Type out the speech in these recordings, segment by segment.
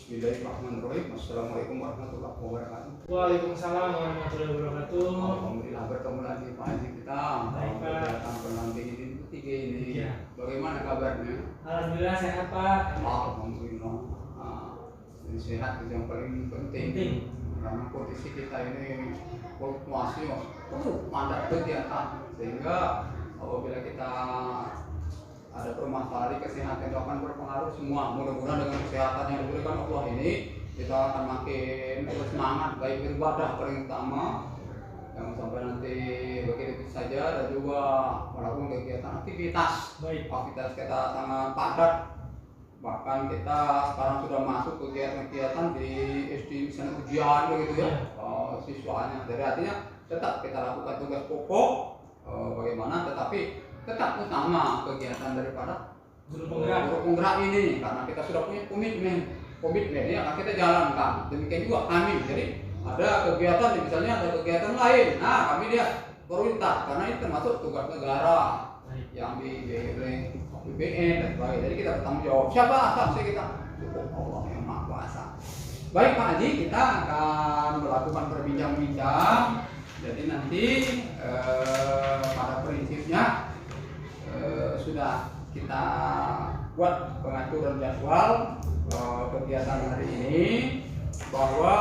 Bismillahirrahmanirrahim. Assalamualaikum warahmatullahi wabarakatuh. Waalaikumsalam warahmatullahi wabarakatuh. Alhamdulillah bertemu lagi Pak Haji kita. Baik, Pak. Kegiatan pendamping ini ketiga ini. Iya. Bagaimana kabarnya? Alhamdulillah sehat Pak. Alhamdulillah. Ini sehat itu yang paling penting. Penting. Karena kondisi kita ini fluktuasi mandat kegiatan, sehingga apabila kita ada permasalahan kesehatan itu akan berpengaruh semua. Mudah-mudahan dengan kesehatan yang diberikan Allah ini kita akan makin bersemangat baik beribadah paling utama, jangan sampai nanti begitu saja, dan juga melakukan kegiatan aktivitas. Baik. Aktivitas kita sangat padat, bahkan kita sekarang sudah masuk kegiatan-kegiatan di SD misalnya ujian begitu ya, siswanya. Jadi artinya tetap kita lakukan tugas pokok bagaimana, tetapi tetap utama kegiatan daripada Guru penggerak ini, karena kita sudah punya komitmen ini akan kita jalankan. Demikian juga kami, jadi ada kegiatan misalnya ada kegiatan lain, nah kami dia prioritas karena ini termasuk tugas negara yang dibiayai oleh APBN dan sebagainya. Jadi kita bertanggung jawab. Siapa saksi kita? Cukup Allah yang Maha Kuasa. Baik Pak Haji, kita akan melakukan berbincang-bincang. Jadi nanti pada prinsipnya sudah kita buat pengaturan jadwal kegiatan hari ini, bahwa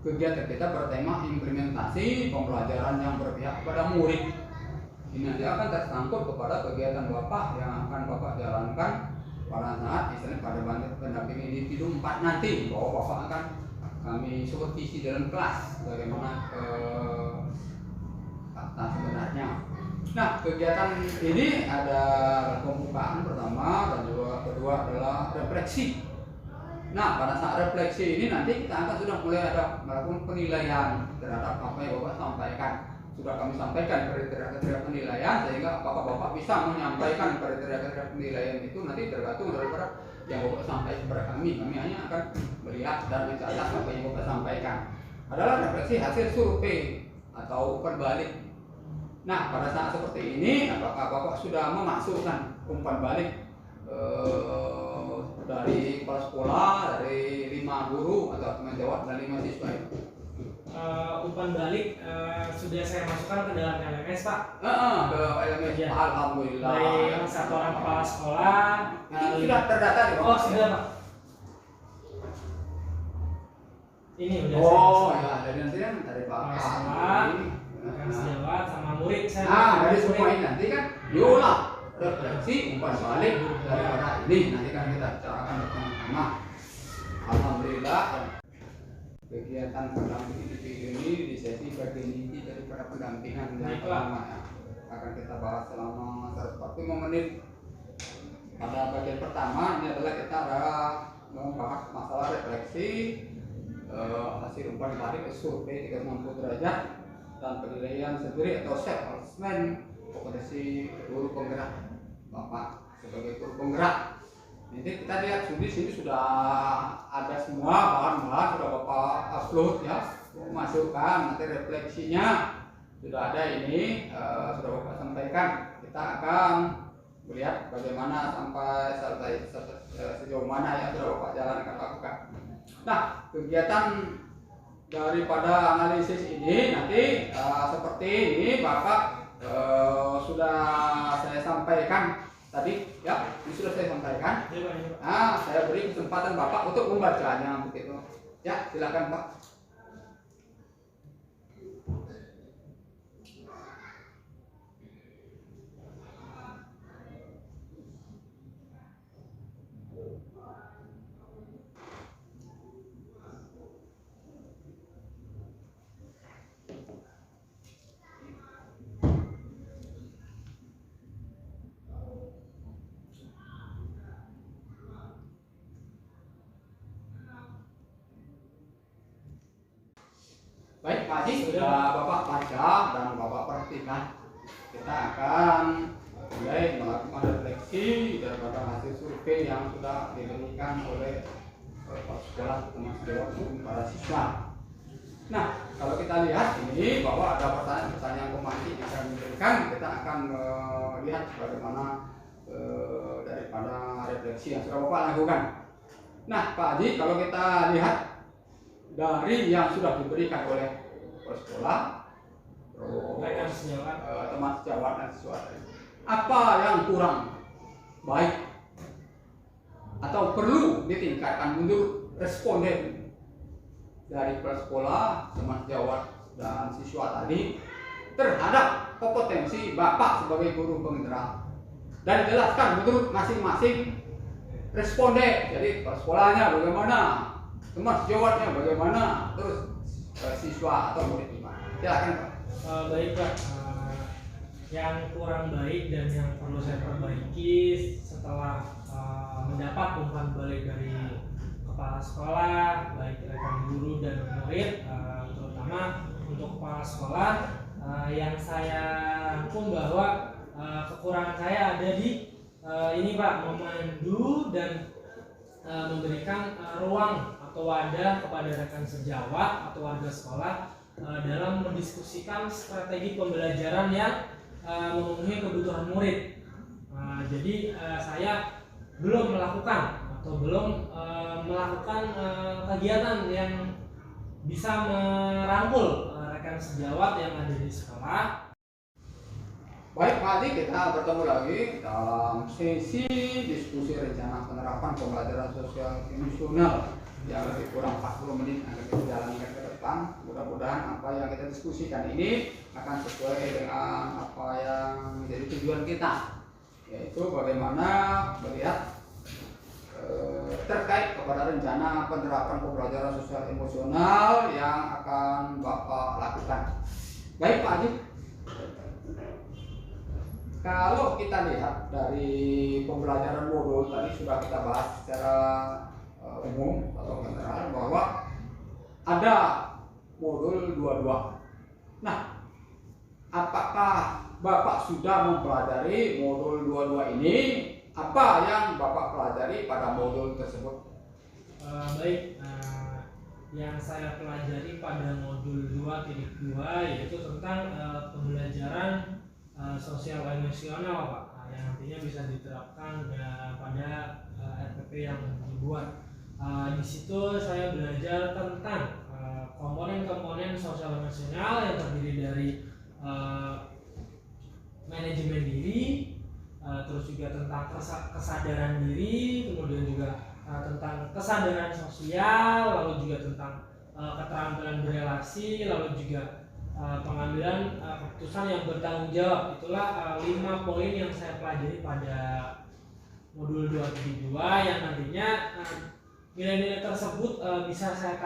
kegiatan kita bertema implementasi pembelajaran yang berpihak kepada murid. Ini nanti akan tersangkut kepada kegiatan Bapak yang akan Bapak jalankan pada saat misalnya pada pendamping individu 4 nanti, bahwa Bapak akan kami supervisi dalam kelas bagaimana kata sebenarnya. Nah, kegiatan ini ada pembukaan pertama dan juga kedua adalah refleksi. Nah, pada saat refleksi ini nanti kita akan sudah mulai ada melakukan penilaian terhadap apa yang Bapak sampaikan. Sudah kami sampaikan kriteria-kriteria penilaian, sehingga apakah Bapak bisa menyampaikan kriteria-kriteria penilaian itu nanti tergantung daripada yang Bapak sampaikan kepada kami. Kami hanya akan melihat dan mencatat apa yang Bapak sampaikan. Adalah refleksi hasil survei atau umpan balik. Nah, pada saat seperti ini, apakah Bapak sudah memasukkan umpan balik dari kepala sekolah, dari 5 guru atau teman jawab dan 5 siswa itu? Umpan balik sudah saya masukkan ke dalam LMS Pak. Ke LMS. Ya. Alhamdulillah. Baik, satu orang kepala sekolah. Itu sudah terdata di Bapak? Oh sudah Pak. Ini udah ya, dari nanti kan dari Bapak. Sejawat sama murid saya. Nah, dari semua ini nanti kan diolah refleksi umpan balik daripada ini, nanti kan kita bicarakan bersama-sama. Alhamdulillah, kegiatan pendamping individu ini di sesi bagian inti daripada pendampingan yang pertama ya, akan kita bahas selama 145 menit. Pada bagian pertama ini adalah kita membahas masalah refleksi hasil umpan balik survei 360 derajat dan penilaian sendiri atau self assessment kompetensi guru penggerak Bapak sebagai guru penggerak. Nanti kita lihat di sini sudah ada semua bahan-bahan sudah Bapak upload ya, masukkan nanti refleksinya sudah ada ini sudah Bapak sampaikan. Kita akan melihat bagaimana sampai sejauh mana yang sudah Bapak jalankan lakukan. Nah, kegiatan daripada analisis ini nanti seperti ini Bapak sudah saya sampaikan tadi ya, ini sudah saya sampaikan. Nah, saya beri kesempatan Bapak untuk membacanya begitu. Ya, silakan Pak. Baik Pak Haji, sudah Bapak baca dan Bapak perhatikan. Kita akan mulai melakukan refleksi daripada hasil survei yang sudah diberikan oleh kepala sekolah, teman sejawat maupun para siswa. Nah, kalau kita lihat ini bahwa ada pertanyaan-pertanyaan pemancing yang akan diberikan, kita akan melihat bagaimana daripada refleksi yang sudah Bapak lakukan. Nah, Pak Haji, kalau kita lihat dari yang sudah diberikan oleh kepala sekolah, rekan terus sejawat, teman sejawat dan siswa, apa yang kurang baik atau perlu ditingkatkan menurut responden dari kepala sekolah, teman sejawat dan siswa tadi terhadap kompetensi Bapak sebagai guru penggerak, dan jelaskan menurut masing-masing responden. Jadi kepala sekolahnya bagaimana, teman sejawatnya bagaimana, terus siswa atau murid gimana. Silakan Pak. Baik Pak, yang kurang baik dan yang perlu saya perbaiki setelah mendapat umpan balik dari kepala sekolah, baik rekan guru dan murid, terutama untuk kepala sekolah, yang saya rangkum bahwa kekurangan saya ada di ini Pak, memandu dan memberikan ruang atau wadah kepada rekan sejawat atau warga sekolah dalam mendiskusikan strategi pembelajaran yang memenuhi kebutuhan murid. Jadi saya belum melakukan atau belum melakukan kegiatan yang bisa merangkul rekan sejawat yang ada di sekolah. Baik Pak Haji, kita bertemu lagi dalam sesi diskusi rencana penerapan pembelajaran sosial emosional yang lebih kurang 40 menit akan kita jalankan ke depan. Mudah-mudahan apa yang kita diskusikan ini akan sesuai dengan apa yang menjadi tujuan kita, yaitu bagaimana melihat terkait kepada rencana penerapan pembelajaran sosial emosional yang akan Bapak lakukan. Baik Pak Haji, kalau kita lihat dari pembelajaran modul tadi sudah kita bahas secara umum atau general bahwa ada modul 22. Nah, apakah Bapak sudah mempelajari modul 22 ini? Apa yang Bapak pelajari pada modul tersebut? Baik, yang saya pelajari pada modul 2.2 yaitu tentang pembelajaran sosial emosional Pak, yang nantinya bisa diterapkan pada RPP yang dibuat. Di situ saya belajar tentang komponen-komponen sosial emosional yang terdiri dari manajemen diri, terus juga tentang kesadaran diri, kemudian juga tentang kesadaran sosial, lalu juga tentang keterampilan berelasi, lalu juga pengambilan keputusan yang bertanggung jawab. Itulah 5 poin yang saya pelajari pada modul 2.2 yang nantinya nilai-nilai tersebut bisa saya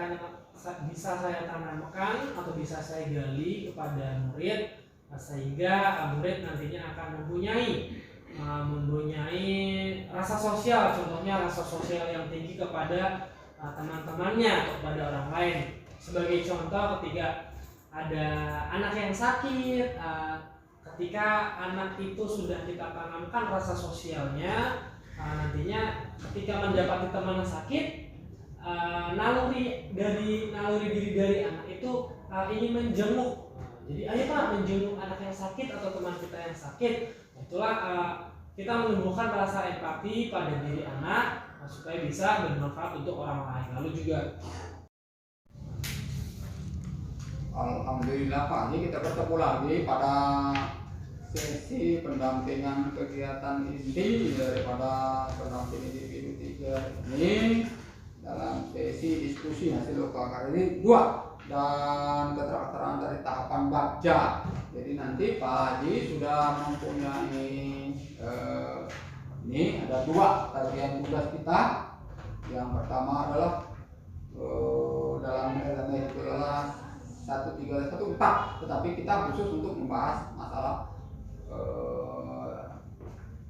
tanamkan atau bisa saya gali kepada murid, sehingga murid nantinya akan mempunyai rasa sosial, contohnya rasa sosial yang tinggi kepada teman-temannya atau kepada orang lain. Sebagai contoh, ketika ada anak yang sakit, ketika anak itu sudah kita tanamkan rasa sosialnya, nantinya ketika mendapati teman yang sakit, naluri diri dari anak itu ingin menjenguk. Jadi ayo Pak, menjenguk anak yang sakit atau teman kita yang sakit. Itulah kita menumbuhkan rasa empati pada diri anak supaya bisa bermanfaat untuk orang lain. Lalu juga Alhamdulillah Pak Haji, kita bertemu lagi pada sesi pendampingan kegiatan inti daripada pendamping individu 3 ini dalam sesi diskusi hasil lokal kali ini 2 dan keterangan dari tahapan Bagja. Jadi nanti Pak Haji sudah mempunyai ini ada 2 tagihan tugas kita. Yang pertama adalah dalam itu adalah 1.3.1.4, tetapi kita khusus untuk membahas masalah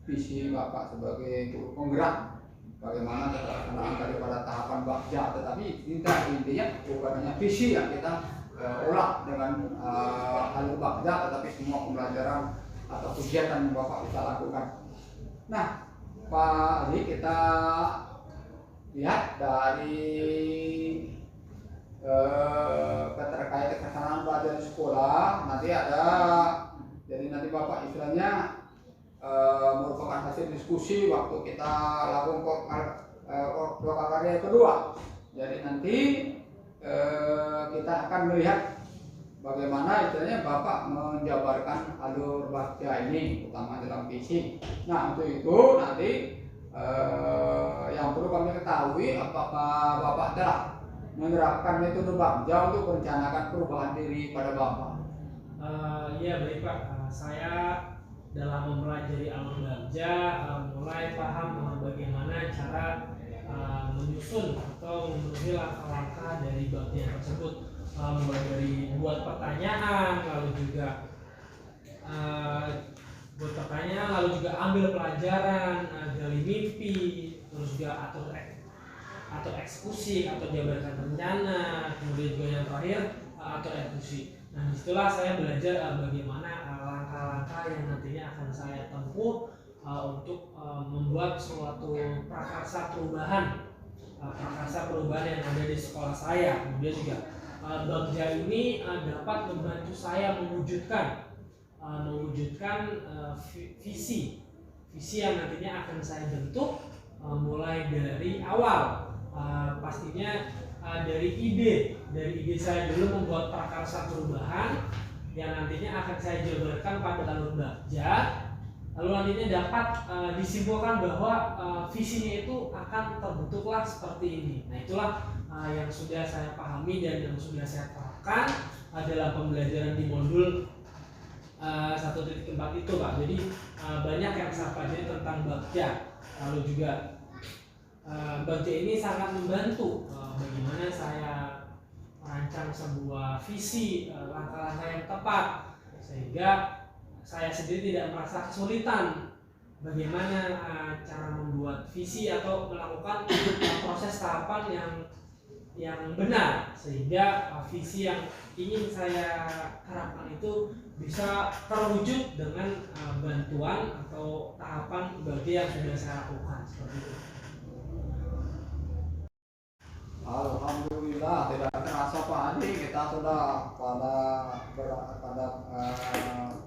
visi Bapak sebagai guru penggerak, bagaimana pelaksanaan daripada tahapan Bagja. Tetapi intinya bukan hanya visi yang kita olah dengan hal Bagja, tetapi semua pembelajaran atau kegiatan yang Bapak bisa lakukan. Nah Pak Ali, kita lihat dari terkait kesalahan pelajaran sekolah nanti ada, jadi nanti Bapak istilahnya merupakan hasil diskusi waktu kita lakukan lokal karya kedua. Jadi nanti kita akan melihat bagaimana istilahnya Bapak menjabarkan alur bagja ini, utama dalam visi. Nah, untuk itu nanti yang perlu kami ketahui, apakah Bapak telah menerapkan metode bagja untuk merencanakan perubahan diri pada Bapak? Iya baik Pak, saya dalam mempelajari alur bagja mulai paham bagaimana cara menyusun atau memenuhi langkah-langkah dari bagja tersebut, mulai dari buat pertanyaan, lalu juga ambil pelajaran, gali mimpi, terus juga atur eksekusi atau jabarkan rencana, kemudian juga yang terakhir atur eksekusi. Nah, disitulah saya belajar bagaimana langkah-langkah yang nantinya akan saya tempuh untuk membuat suatu prakarsa perubahan yang ada di sekolah saya. Kemudian juga bagja ini dapat membantu saya mewujudkan visi yang nantinya akan saya bentuk mulai dari awal. Pastinya dari ide saya dulu membuat prakarsa perubahan yang nantinya akan saya jabarkan pada alur bagja, lalu nantinya dapat disimpulkan bahwa visinya itu akan terbentuklah seperti ini. Nah, itulah yang sudah saya pahami dan yang sudah saya terapkan dalam pembelajaran di modul 1.4 itu Pak. Jadi banyak yang saya pelajari tentang bagja. Lalu juga bagja ini sangat membantu bagaimana saya merancang sebuah visi, langkah-langkah yang tepat, sehingga saya sendiri tidak merasa kesulitan bagaimana cara membuat visi atau melakukan proses tahapan yang benar, sehingga visi yang ingin saya harapkan itu bisa terwujud dengan bantuan atau tahapan bagja yang sudah saya lakukan seperti itu. Alhamdulillah, tidak terasa Pak Haji, kita sudah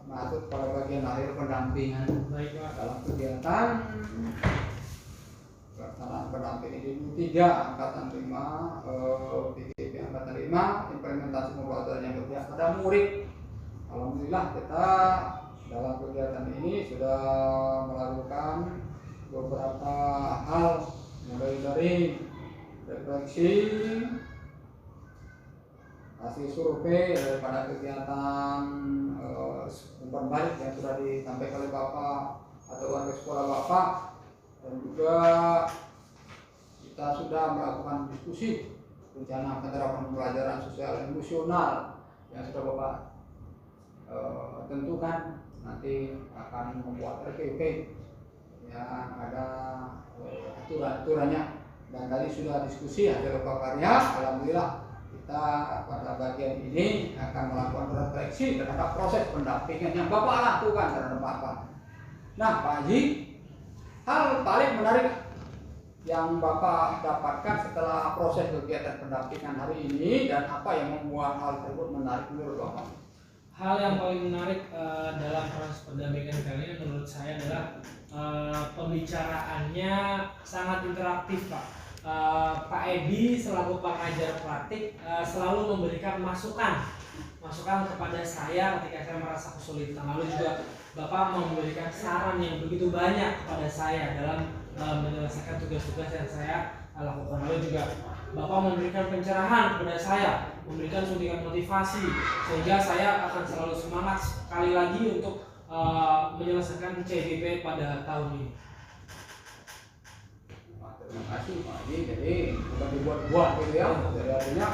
masuk pada bagian akhir pendampingan. Baik Pak. Dalam kegiatan pelaksanaan pendampingan di 3 angkatan 5 PKP angkatan 5 implementasi pembelajaran yang berpihak pada murid. Alhamdulillah, kita dalam kegiatan ini sudah melakukan beberapa hal, mulai dari refleksi, hasil survei daripada kegiatan umpan balik yang sudah disampaikan oleh Bapak atau warga sekolah Bapak, dan juga kita sudah melakukan diskusi rencana penerapan pembelajaran sosial emosional yang sudah Bapak tentukan. Nanti akan membuat RPP yang ada aturan-aturannya. Dan tadi sudah diskusi hasil lokal karya. Alhamdulillah, kita pada bagian ini akan melakukan refleksi terhadap proses pendampingan yang Bapak lakukan terhadap Bapak. Nah Pak Haji, hal paling menarik yang Bapak dapatkan setelah proses kegiatan pendampingan hari ini, dan apa yang membuat hal tersebut menarik menurut Bapak? Hal yang paling menarik dalam proses pendampingan kali ini menurut saya adalah pembicaraannya sangat interaktif Pak. Pak Edi selaku pengajar praktik selalu memberikan masukan kepada saya ketika saya merasa kesulitan. Lalu juga Bapak memberikan saran yang begitu banyak kepada saya dalam menyelesaikan tugas-tugas yang saya lakukan. Lalu juga Bapak memberikan pencerahan kepada saya, memberikan suntikan motivasi, sehingga saya akan selalu semangat sekali lagi untuk menyelesaikan CBP pada tahun ini. Terima kasih Pak Haji. Jadi bukan dibuat-buat gitu ya. Jadi artinya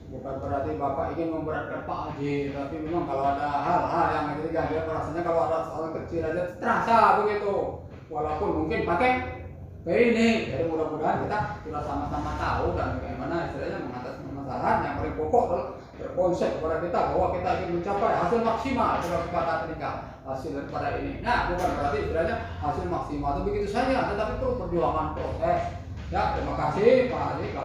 bukan berarti Bapak ingin memberatkan Pak Haji, tapi memang kalau ada hal-hal yang ketiga, dia rasanya kalau ada soal kecil aja terasa begitu. Walaupun mungkin pakai ini. Jadi mudah-mudahan kita sudah sama-sama tahu dan bagaimana istilahnya mengatasi permasalahan yang paling pokok adalah berkonsep kepada kita bahwa kita ingin mencapai hasil maksimal dalam kesempatan ini, hasil daripada ini. Nah, bukan berarti istilahnya hasil maksimal itu begitu saja, tetapi perlu perjuangan proses. Ya, terima kasih Pak Haji.